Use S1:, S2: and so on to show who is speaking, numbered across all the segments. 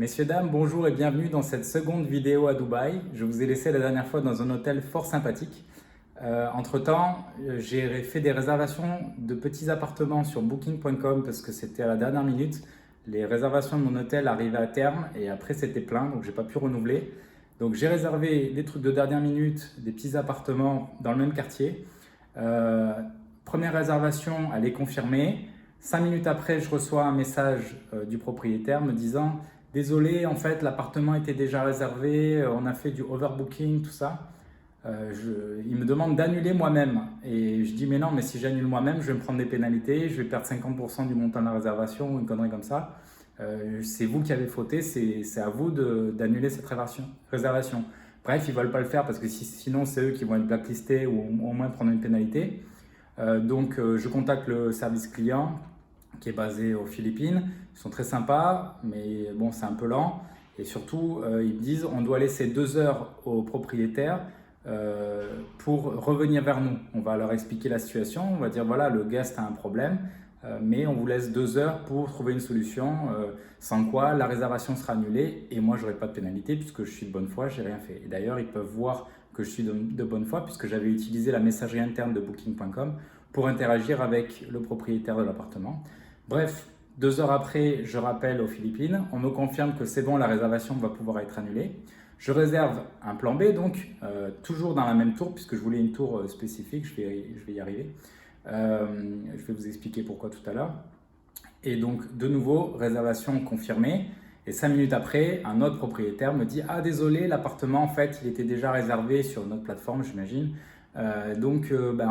S1: Messieurs, dames, bonjour et bienvenue dans cette seconde vidéo à Dubaï. Je vous ai laissé la dernière fois dans un hôtel fort sympathique. Entre-temps, j'ai fait des réservations de petits appartements sur booking.com parce que c'était à la dernière minute. Les réservations de mon hôtel arrivaient à terme et après c'était plein, donc j'ai pas pu renouveler. Donc j'ai réservé des trucs de dernière minute, des petits appartements dans le même quartier. Première réservation, elle est confirmée. 5 minutes après, je reçois un message du propriétaire me disant « Désolé, en fait, l'appartement était déjà réservé, on a fait du overbooking, tout ça. » Il me demande d'annuler moi-même. Et je dis « Mais non, mais si j'annule moi-même, je vais me prendre des pénalités, je vais perdre 50% du montant de la réservation ou une connerie comme ça. C'est vous qui avez fauté, c'est à vous d'annuler cette réservation. » Bref, ils ne veulent pas le faire parce que sinon, c'est eux qui vont être blacklistés ou au moins prendre une pénalité. Donc, je contacte le service client qui est basé aux Philippines. Ils sont très sympas, mais bon, c'est un peu lent. Et surtout, ils me disent on doit laisser 2 heures au propriétaire pour revenir vers nous. On va leur expliquer la situation. On va dire voilà, le guest a un problème, mais on vous laisse 2 heures pour trouver une solution. Sans quoi, la réservation sera annulée et moi, j'aurai pas de pénalité puisque je suis de bonne foi, j'ai rien fait. Et d'ailleurs, ils peuvent voir que je suis de bonne foi puisque j'avais utilisé la messagerie interne de Booking.com pour interagir avec le propriétaire de l'appartement. Bref, 2 heures après, je rappelle aux Philippines. On me confirme que c'est bon, la réservation va pouvoir être annulée. Je réserve un plan B, donc toujours dans la même tour, puisque je voulais une tour spécifique, je vais y arriver. Je vais vous expliquer pourquoi tout à l'heure. Et donc, de nouveau, réservation confirmée. Et 5 minutes après, un autre propriétaire me dit « Ah, désolé, l'appartement, en fait, il était déjà réservé sur notre plateforme, j'imagine. En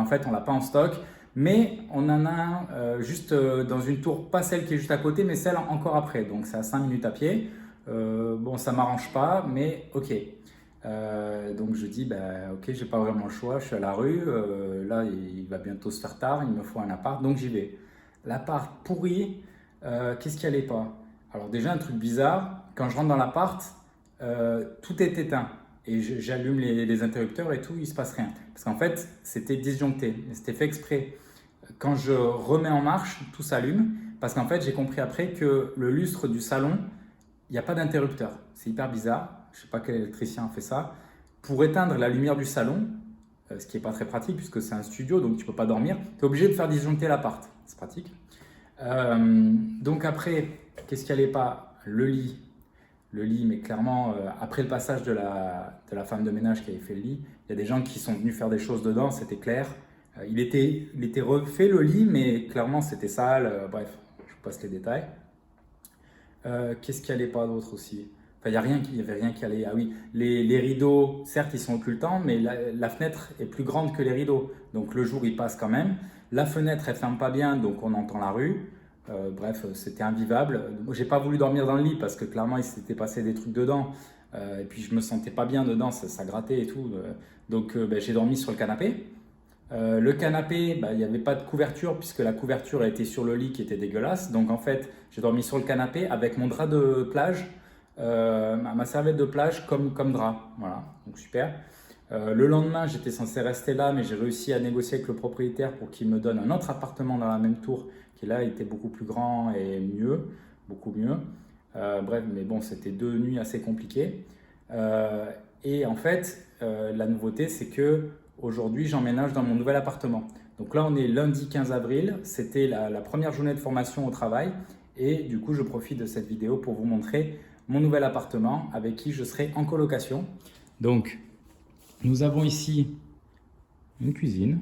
S1: fait, on ne l'a pas en stock. » Mais on en a un juste dans une tour, pas celle qui est juste à côté, mais celle encore après. Donc c'est à 5 minutes à pied. Bon, ça ne m'arrange pas, mais ok. Donc je dis, ok, j'ai pas vraiment le choix, je suis à la rue. Là, il va bientôt se faire tard, il me faut un appart, donc j'y vais. L'appart pourri, qu'est-ce qu'il n'y allait pas? Alors déjà, un truc bizarre, quand je rentre dans l'appart, tout est éteint. Et j'allume les interrupteurs et tout, il ne se passe rien. Parce qu'en fait, c'était disjoncté, c'était fait exprès. Quand je remets en marche, tout s'allume. Parce qu'en fait, j'ai compris après que le lustre du salon, il n'y a pas d'interrupteur. C'est hyper bizarre. Je ne sais pas quel électricien a fait ça. Pour éteindre la lumière du salon, ce qui n'est pas très pratique puisque c'est un studio, donc tu ne peux pas dormir, tu es obligé de faire disjoncter l'appart. C'est pratique. Donc après, qu'est-ce qu'il n'y allait pas? Le lit. Le lit, mais clairement, après le passage de la femme de ménage qui avait fait le lit, il y a des gens qui sont venus faire des choses dedans, c'était clair. Il était refait le lit, mais clairement c'était sale. Bref, je vous passe les détails. Qu'est-ce qu'il n'y allait pas d'autre aussi? Enfin, il n'y avait rien qui allait. Ah oui, les rideaux, certes, ils sont occultants, mais la fenêtre est plus grande que les rideaux. Donc le jour, il passe quand même. La fenêtre, elle ne ferme pas bien, donc on entend la rue. Bref, c'était invivable. J'ai pas voulu dormir dans le lit parce que clairement il s'était passé des trucs dedans. Et puis je me sentais pas bien dedans, ça grattait et tout. Donc j'ai dormi sur le canapé. Le canapé, il n'y avait pas de couverture puisque la couverture était sur le lit qui était dégueulasse. Donc en fait, j'ai dormi sur le canapé avec mon drap de plage, ma serviette de plage comme drap. Voilà, donc super. Le lendemain, j'étais censé rester là, mais j'ai réussi à négocier avec le propriétaire pour qu'il me donne un autre appartement dans la même tour qui là était beaucoup plus grand et mieux, beaucoup mieux. Bref, mais bon, c'était 2 nuits assez compliquées. Et en fait, la nouveauté, c'est que aujourd'hui, j'emménage dans mon nouvel appartement. Donc là, on est lundi 15 avril. C'était la première journée de formation au travail. Et du coup, je profite de cette vidéo pour vous montrer mon nouvel appartement avec qui je serai en colocation. Donc, nous avons ici une cuisine.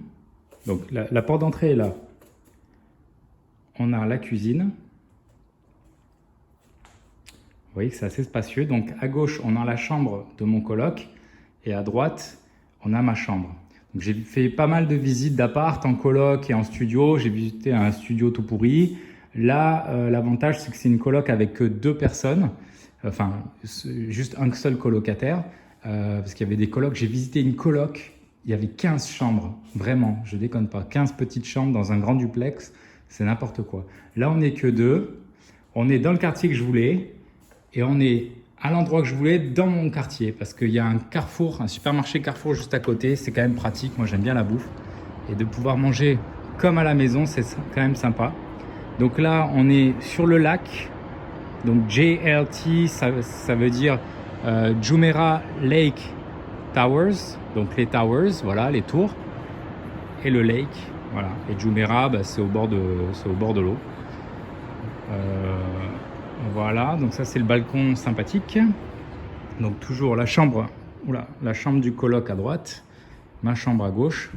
S1: Donc, la porte d'entrée est là. On a la cuisine. Vous voyez que c'est assez spacieux. Donc à gauche, on a la chambre de mon coloc et à droite, on a ma chambre. Donc j'ai fait pas mal de visites d'appart en coloc et en studio. J'ai visité un studio tout pourri. Là, l'avantage, c'est que c'est une coloc avec que 2 personnes. Enfin, juste un seul colocataire. Parce qu'il y avait des colocs. J'ai visité une coloc. Il y avait 15 chambres. Vraiment, je déconne pas. 15 petites chambres dans un grand duplex. C'est n'importe quoi. Là, on n'est que 2. On est dans le quartier que je voulais et on est à l'endroit que je voulais dans mon quartier parce qu'il y a un Carrefour, un supermarché Carrefour juste à côté. C'est quand même pratique. Moi, j'aime bien la bouffe. Et de pouvoir manger comme à la maison, c'est quand même sympa. Donc là, on est sur le lac. Donc JLT, ça veut dire Jumeirah Lake Towers, donc les towers, voilà, les tours, et le lake, voilà. Et Jumeirah, bah, c'est au bord de l'eau. Voilà, donc ça c'est le balcon sympathique. Donc toujours la chambre du coloc à droite, ma chambre à gauche.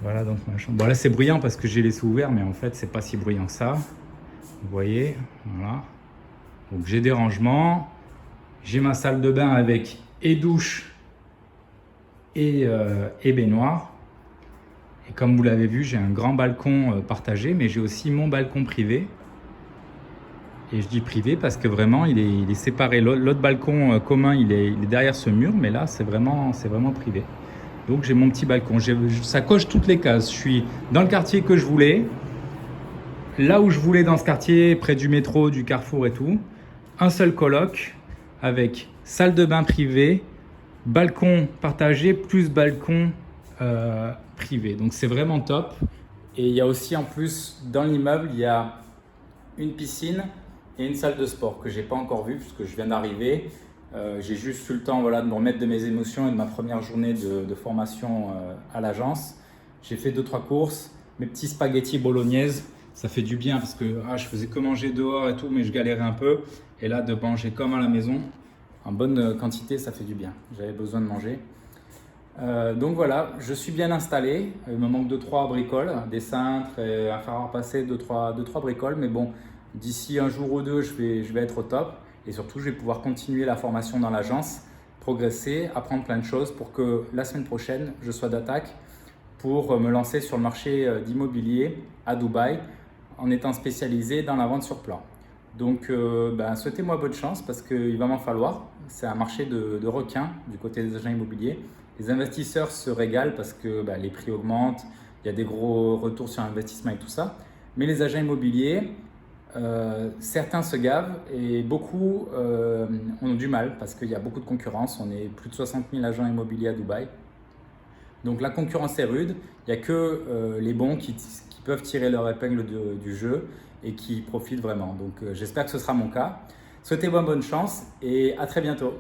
S1: Voilà donc ma chambre. Bon là c'est bruyant parce que j'ai les sous ouverts, mais en fait c'est pas si bruyant que ça. Vous voyez, voilà. Donc j'ai des rangements, j'ai ma salle de bain avec et douche et baignoire. Et comme vous l'avez vu, j'ai un grand balcon partagé, mais j'ai aussi mon balcon privé. Et je dis privé parce que vraiment il est séparé. L'autre balcon commun il est derrière ce mur, mais là c'est vraiment privé. Donc j'ai mon petit balcon, ça coche toutes les cases. Je suis dans le quartier que je voulais, là où je voulais dans ce quartier, près du métro, du carrefour et tout. Un seul coloc avec salle de bain privée, balcon partagé plus balcon privé. Donc c'est vraiment top. Et il y a aussi en plus dans l'immeuble, il y a une piscine et une salle de sport que j'ai pas encore vue puisque je viens d'arriver. J'ai juste eu le temps voilà, de me remettre de mes émotions et de ma première journée de formation à l'agence. J'ai fait 2-3 courses, mes petits spaghettis bolognaise, ça fait du bien parce que je faisais que manger dehors et tout, mais je galérais un peu. Et là, de manger comme à la maison, en bonne quantité, ça fait du bien. J'avais besoin de manger. Donc voilà, je suis bien installé. Il me manque 2-3 bricoles, des cintres, et à falloir passer 2-3 bricoles. Mais bon, d'ici un jour ou deux, je vais être au top. Et surtout, je vais pouvoir continuer la formation dans l'agence, progresser, apprendre plein de choses pour que la semaine prochaine, je sois d'attaque pour me lancer sur le marché d'immobilier à Dubaï en étant spécialisé dans la vente sur plan. Donc, souhaitez-moi bonne chance parce qu'il va m'en falloir. C'est un marché de requins du côté des agents immobiliers. Les investisseurs se régalent parce que les prix augmentent, il y a des gros retours sur investissement et tout ça. Mais les agents immobiliers, certains se gavent et beaucoup ont du mal parce qu'il y a beaucoup de concurrence. On est plus de 60 000 agents immobiliers à Dubaï. Donc la concurrence est rude. Il n'y a que les bons qui peuvent tirer leur épingle du jeu et qui profitent vraiment. Donc j'espère que ce sera mon cas. Souhaitez-moi bonne chance et à très bientôt.